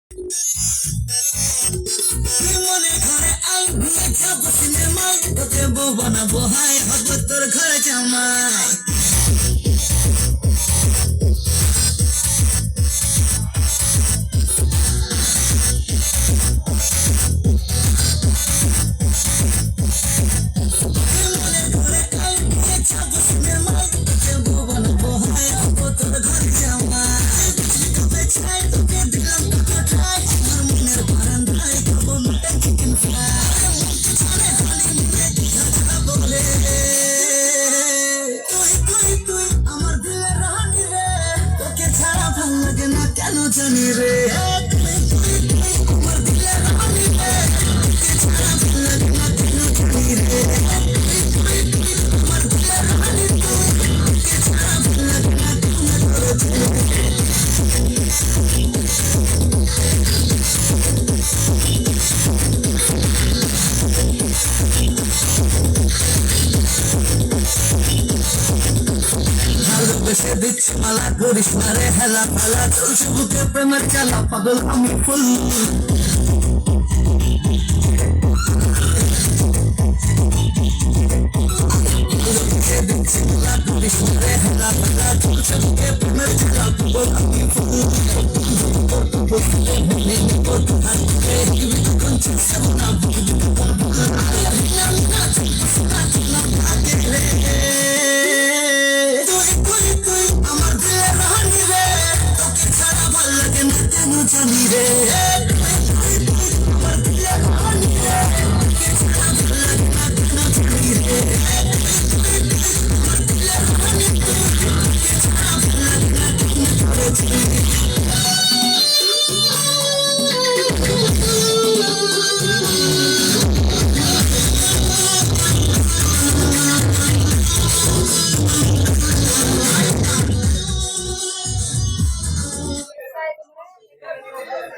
তুই মনে ঘরে আই নিয়ে যাবো সিনেমায়, তোকে বউ বানাবো হাই, হবো তোর ঘরে জামাই। কেন জানি রে আমার দিলে রানি রে, তোকে ছাড়া ভাল লাগে না কেন জানি রে। আমার দিলে রানি রে, তোকে ছাড়া ভাল লাগে না কেন জানি রে। ভালোবেসে দিচ্ছি মালা, করিস না রে হেলা ফেলা, চলছে বুকে প্রেমের খেলা, পাগল আমি ফুল। ভালোবেসে দিচ্ছি মালা, করিস না রে হেলা ফেলা, চলছে বুকে প্রেমের খেলা, পাগল আমি ফুল। জানি রে